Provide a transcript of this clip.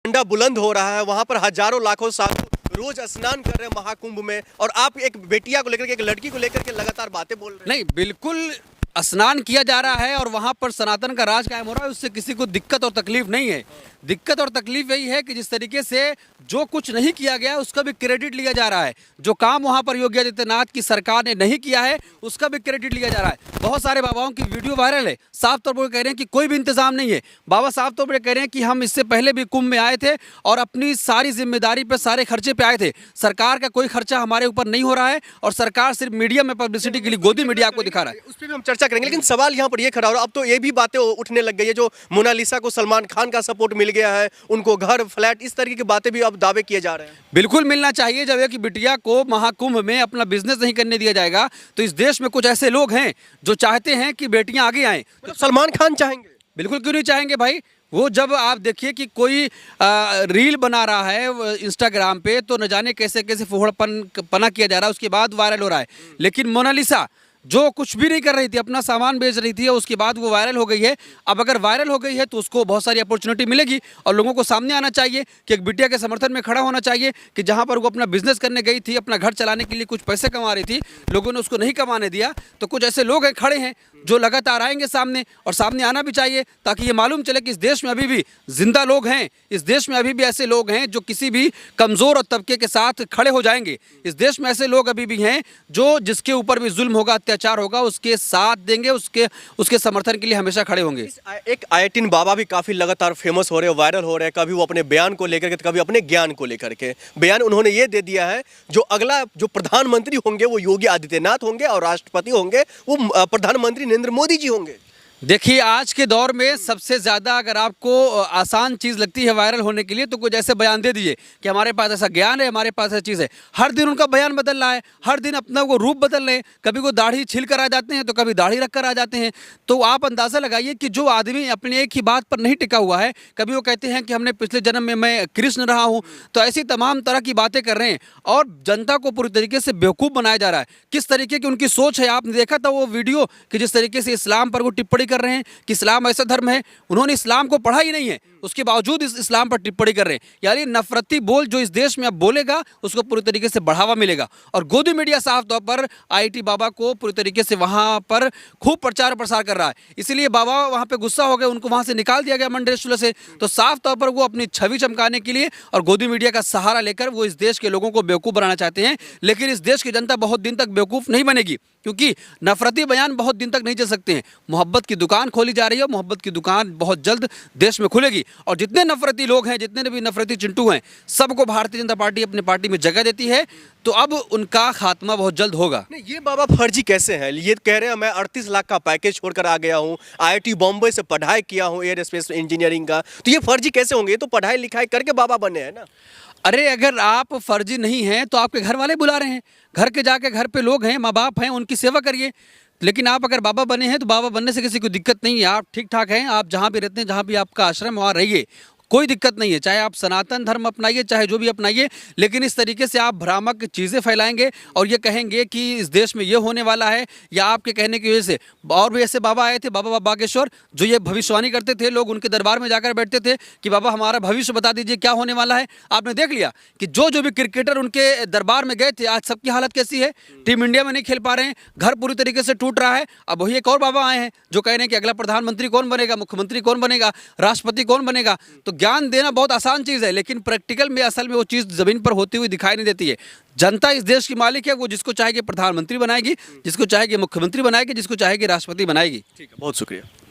झंडा बुलंद हो रहा है, वहां पर हजारों लाखों साधु रोज स्नान कर रहे हैं महाकुंभ में, और आप एक बेटिया को लेकर के, एक लड़की को लेकर के लगातार बातें बोल रहे हैं। नहीं, बिल्कुल स्नान किया जा रहा है और वहाँ पर सनातन का राज कायम हो रहा है, उससे किसी को दिक्कत और तकलीफ नहीं है। दिक्कत और तकलीफ यही है कि जिस तरीके से जो कुछ नहीं किया गया है उसका भी क्रेडिट लिया जा रहा है। जो काम वहाँ पर योगी आदित्यनाथ की सरकार ने नहीं किया है उसका भी क्रेडिट लिया जा रहा है। बहुत सारे बाबाओं की वीडियो वायरल है, साफ तौर पर कह रहे हैं कि कोई भी इंतजाम नहीं है। बाबा साफ तौर पर कह रहे हैं कि हम इससे पहले भी कुंभ में आए थे और अपनी सारी जिम्मेदारी पर, सारे खर्चे पे आए थे। सरकार का कोई खर्चा हमारे ऊपर नहीं हो रहा है और सरकार सिर्फ मीडिया में पब्लिसिटी के लिए गोदी मीडिया आपको दिखा रहा है। उस पर भी हम चर्चा करेंगे, लेकिन सवाल यहाँ पर ये खड़ा हो रहा है, अब तो ये भी बातें उठने लग गई है, जो मोनालिसा को सलमान खान का सपोर्ट मिल गया है, उनको घर फ्लैट, इस तरीके की बातें भी अब दावे किए जा रहे हैं। बिल्कुल मिलना चाहिए। जब एक बिटिया को महाकुंभ में अपना बिजनेस नहीं करने दिया जाएगा तो इस देश में कुछ ऐसे लोग हैं जो चाहते हैं कि बेटियां आगे आएं। तो सलमान खान चाहेंगे? बिल्कुल, क्यों नहीं चाहेंगे भाई। वो जब आप देखिए कि कोई रील बना रहा है इंस्टाग्राम पे तो न जाने कैसे कैसे फुहड़पना किया जा रहा है, उसके बाद वायरल हो रहा है। लेकिन मोनालिसा जो कुछ भी नहीं कर रही थी, अपना सामान बेच रही थी, और उसके बाद वो वायरल हो गई है। अब अगर वायरल हो गई है तो उसको बहुत सारी अपॉर्चुनिटी मिलेगी और लोगों को सामने आना चाहिए कि एक बिटिया के समर्थन में खड़ा होना चाहिए कि जहां पर वो अपना बिजनेस करने गई थी, अपना घर चलाने के लिए कुछ पैसे कमा रही थी, लोगों ने उसको नहीं कमाने दिया। तो कुछ ऐसे लोग हैं खड़े हैं जो लगातार आएंगे सामने, और सामने आना भी चाहिए ताकि ये मालूम चले कि इस देश में अभी भी जिंदा लोग हैं। इस देश में अभी भी ऐसे लोग हैं जो किसी भी कमज़ोर और तबके के साथ खड़े हो जाएंगे। इस देश में ऐसे लोग अभी भी हैं जो जिसके ऊपर भी जुल्म होगा, अत्याचार होगा, उसके साथ देंगे, उसके समर्थन के लिए हमेशा खड़े होंगे। एक आयतीन बाबा भी काफी लगातार फेमस हो रहे हैं, वायरल हो रहे हैं, कभी वो अपने बयान को लेकर के, कभी अपने ज्ञान को लेकर के। बयान उन्होंने ये दे दिया है, जो अगला जो प्रधानमंत्री होंगे वो योगी आदित्यनाथ होंगे और राष्ट्रपति होंगे वो प्रधानमंत्री नरेंद्र मोदी जी होंगे। देखिए, आज के दौर में सबसे ज़्यादा अगर आपको आसान चीज़ लगती है वायरल होने के लिए तो कुछ ऐसे बयान दे दीजिए कि हमारे पास ऐसा ज्ञान है, हमारे पास ऐसा चीज़ है। हर दिन उनका बयान बदल रहा है, हर दिन अपना वो रूप बदल रहे हैं। कभी वो दाढ़ी छील कर आ जाते हैं तो कभी दाढ़ी रख कर आ जाते हैं। तो आप अंदाज़ा लगाइए कि जो आदमी अपने एक ही बात पर नहीं टिका हुआ है, कभी वो कहते हैं कि हमने पिछले जन्म में मैं कृष्ण रहा हूँ, तो ऐसी तमाम तरह की बातें कर रहे हैं और जनता को पूरी तरीके से बेवकूफ़ बनाया जा रहा है। किस तरीके की उनकी सोच है, आपने देखा था वो वीडियो कि जिस तरीके से इस्लाम पर वो टिप्पणी कर रहे हैं कि इस्लाम ऐसा धर्म है। उन्होंने इस्लाम को पढ़ा ही नहीं है, उसके बावजूद इस इस्लाम पर टिप्पणी कर रहे हैं। यानी नफरती बोल जो इस देश में अब बोलेगा उसको पूरी तरीके से बढ़ावा मिलेगा। और गोदी मीडिया साफ तौर पर आईटी बाबा को पूरी तरीके से वहां पर खूब प्रचार प्रसार कर रहा है, इसलिए बाबा वहां पे गुस्सा हो गए, उनको वहां से निकाल दिया गया मंडलेश्वर से। तो साफ तौर पर वो अपनी छवि चमकाने के लिए और गोदी मीडिया का सहारा लेकर वो इस देश के लोगों को बेवकूफ़ बनाना चाहते हैं। लेकिन इस देश की जनता बहुत दिन तक बेवकूफ़ नहीं बनेगी, क्योंकि नफरती बयान बहुत दिन तक नहीं चल सकते हैं। मोहब्बत की दुकान खोली जा रही है, मोहब्बत की दुकान बहुत जल्द देश में खुलेगी और जितने नफरती लोग हैं, जितने भी नफरती चिंटू हैं, सबको भारतीय जनता पार्टी अपनी पार्टी में जगह देती है। तो अब उनका खात्मा बहुत जल्द होगा। नहीं, ये बाबा फर्जी कैसे हैं? ये कह रहे हैं मैं 38 लाख का पैकेज छोड़कर आ गया हूँ, IIT बॉम्बे से पढ़ाई किया हूँ एयर स्पेस इंजीनियरिंग का, तो ये फर्जी कैसे होंगे? ये तो पढ़ाई लिखाई करके बाबा बने हैं ना। अरे अगर आप फर्जी नहीं हैं तो आपके घर वाले बुला रहे हैं, घर के जाके घर पे लोग हैं, माँ बाप हैं, उनकी सेवा करिए। लेकिन आप अगर बाबा बने हैं तो बाबा बनने से किसी को दिक्कत नहीं है, आप ठीक ठाक हैं। आप जहाँ भी रहते हैं, जहाँ भी आपका आश्रम वहाँ रहिए, कोई दिक्कत नहीं है। चाहे आप सनातन धर्म अपनाइए, चाहे जो भी अपनाइए, लेकिन इस तरीके से आप भ्रामक चीज़ें फैलाएंगे और ये कहेंगे कि इस देश में ये होने वाला है, या आपके कहने की वजह से और भी ऐसे बाबा आए थे, बाबा बागेश्वर, जो ये भविष्यवाणी करते थे। लोग उनके दरबार में जाकर बैठते थे कि बाबा हमारा भविष्य बता दीजिए क्या होने वाला है। आपने देख लिया कि जो जो भी क्रिकेटर उनके दरबार में गए थे, आज सबकी हालत कैसी है। टीम इंडिया में नहीं खेल पा रहे हैं, घर पूरी तरीके से टूट रहा है। अब वही एक और बाबा आए हैं जो कह रहे हैं कि अगला प्रधानमंत्री कौन बनेगा, मुख्यमंत्री कौन बनेगा, राष्ट्रपति कौन बनेगा। तो ज्ञान देना बहुत आसान चीज़ है, लेकिन प्रैक्टिकल में असल में वो चीज़ ज़मीन पर होती हुई दिखाई नहीं देती है। जनता इस देश की मालिक है, वो जिसको चाहेगी प्रधानमंत्री बनाएगी, जिसको चाहेगी मुख्यमंत्री बनाएगी, जिसको चाहेगी राष्ट्रपति बनाएगी। ठीक है, बहुत शुक्रिया।